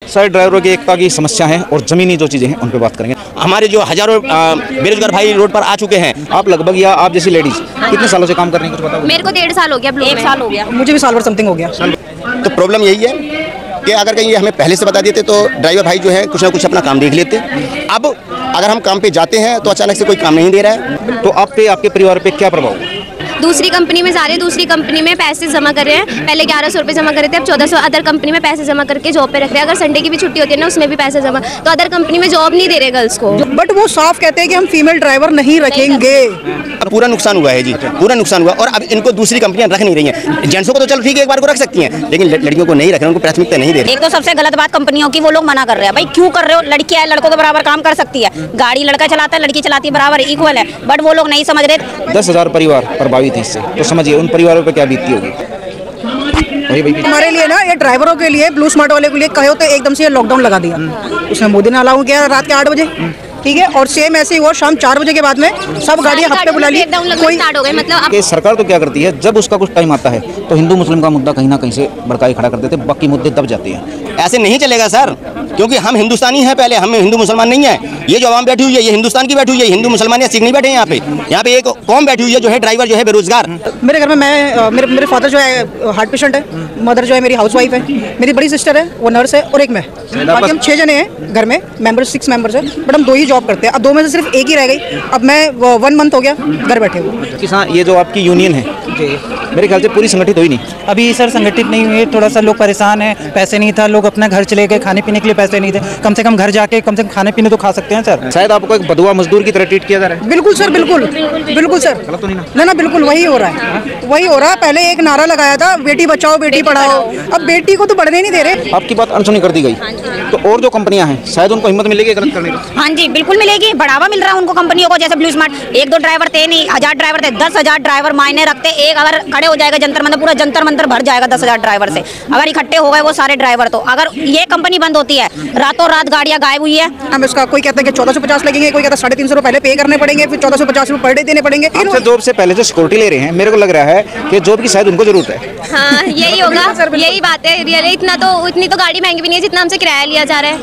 सारे ड्राइवरों की एकता की समस्या है और ज़मीनी जो चीज़ें हैं उन पर बात करेंगे। हमारे जो हजारों बेरोजगार भाई रोड पर आ चुके हैं। आप लगभग या आप जैसी लेडीज कितने सालों से काम कर रही हैं, कुछ बताओ? मेरे को 1.5 साल हो गया, 1 साल हो गया। मुझे भी साल भर समथिंग हो गया। तो प्रॉब्लम यही है कि अगर कहीं हमें पहले से बता देते तो ड्राइवर भाई जो है कुछ ना कुछ अपना काम देख लेते। अब अगर हम काम पे जाते हैं तो अचानक से कोई काम नहीं दे रहा है। तो आप पे, आपके परिवार पे क्या प्रभाव? दूसरी कंपनी में जा रहे हैं, दूसरी कंपनी में पैसे जमा कर रहे हैं। पहले 1100 रुपये जमा कर रहे थे, अब 1400 अदर कंपनी में पैसे जमा करके जॉब पे रख रहे हैं। अगर संडे की भी छुट्टी होती है ना, उसमें भी पैसे जमा, तो अदर कंपनी में जॉब नहीं दे रहे गर्ल्स को। बट वो साफ कहते हैं कि हम फीमेल ड्राइवर नहीं रखेंगे। अब पूरा नुकसान हुआ है जी, पूरा नुकसान हुआ। और अब इनको दूसरी कंपनियां रख नहीं रही हैं। जेंट्सों को तो चलो ठीक है, एक बार को रख सकती हैं, लेकिन लड़कियों को नहीं रख रहे, उनको प्राथमिकता नहीं दे रही। एक तो सबसे गलत बात कंपनियों की, वो लोग मना कर रहे हैं। भाई क्यों कर रहे हो? लड़कियां है, लड़कों के बराबर काम कर सकती है। गाड़ी लड़का चलाता है, लड़की चलाती है, बराबर इक्वल है। बट वो लोग नहीं समझ रहे। 10,000 परिवार प्रभावित हैं इससे, तो समझिए उन परिवारों पर क्या बीतती होगी। हमारे लिए ना, ये ड्राइवरों के लिए, ब्लू स्मार्ट वाले के लिए कहो तो एकदम से ये लॉकडाउन लगा दिया। उसने मोदी ने अलाउ किया रात के 8 बजे, ठीक है। और सेम ऐसे ही हुआ शाम 4 बजे के बाद में सब गाड़ियां हफ्ते बुला ली। कोई स्टार्ट हो गए, मतलब कि सरकार तो क्या करती है, जब उसका कुछ टाइम आता है तो हिंदू मुस्लिम का मुद्दा कहीं ना कहीं से भड़काई खड़ा कर देते, बाकी मुद्दे दब जाते हैं। ऐसे नहीं चलेगा सर, क्योंकि हम हिंदुस्तानी हैं, पहले हम हिंदू मुसलमान नहीं है। ये जो आवाम बैठी हुई है, ये हिंदुस्तान की बैठी हुई है। हिंदू मुसलमान सिख नहीं बैठे हैं यहाँ पे एक कौम बैठी हुई है जो है ड्राइवर जो है बेरोजगार। मेरे घर में मेरे फादर जो है हार्ट पेशेंट है, मदर जो है मेरी हाउसवाइफ है, मेरी बड़ी सिस्टर है वो नर्स है, और एक मैं। बाकी हम 6 जने हैं घर में, मेंबर्स 6 मेंबर्स है। बट हम 2 ही जॉब करते हैं। अब 2 में से सिर्फ एक ही रह गई। अब मैं 1 मंथ हो गया घर बैठे हुए। किसान, ये जो आपकी यूनियन है मेरे ख्याल से पूरी संगठित हुई नहीं अभी सर, संगठित नहीं हुई। थोड़ा सा लोग परेशान हैं, पैसे नहीं था, लोग अपने घर चले गए, खाने पीने के लिए पैसे नहीं थे। कम से कम घर जाके कम से कम खाने पीने तो खा सकते हैं सर। शायद आपको एक बदुआ मजदूर की तरह ट्रीट किया जा रहा है। बिल्कुल सर, बिल्कुल बिल्कुल सर। गलत तो नहीं ना? ना बिल्कुल वही हो रहा है, वही हो रहा है। पहले एक नारा लगाया था, बेटी बचाओ बेटी पढ़ाओ। अब बेटी को तो बढ़ने नहीं दे रहे। आपकी बात अनसुनी कर दी गई, तो और जो कंपनियां हैं शायद उनको हिम्मत मिलेगी गलत करने की। हाँ जी, बिल्कुल मिलेगी। बढ़ावा मिल रहा है उनको कंपनियों को। जैसे ब्लू स्मार्ट 1-2 ड्राइवर थे नहीं, 1000 ड्राइवर थे, 10,000 ड्राइवर मायने रखते। एक अगर खड़े हो जाएगा जंतर मंतर, पूरा जंतर मंतर भर जाएगा 10,000 ड्राइवर से। अगर इकट्ठे हो गए वो सारे ड्राइवर, तो अगर ये कंपनी बंद होती है, रातों रात गाड़ियां गायब हुई है। हम इसका कोई कहता है कि 1450 लगेंगे, कोई कहता है 350 रुपए पहले पे करने पड़ेंगे, फिर 1450 रुपए पर डे देने पड़ेंगे। आपसे जॉब से पहले जो सिक्योरिटी ले रहे हैं, मेरे को लग रहा है कि जॉब की शायद उनको जरूरत है। हाँ, यही होगा, यही बात है। रियली इतनी तो गाड़ी महंगी भी नहीं है जितना हमसे किराया लिया जा रहा है।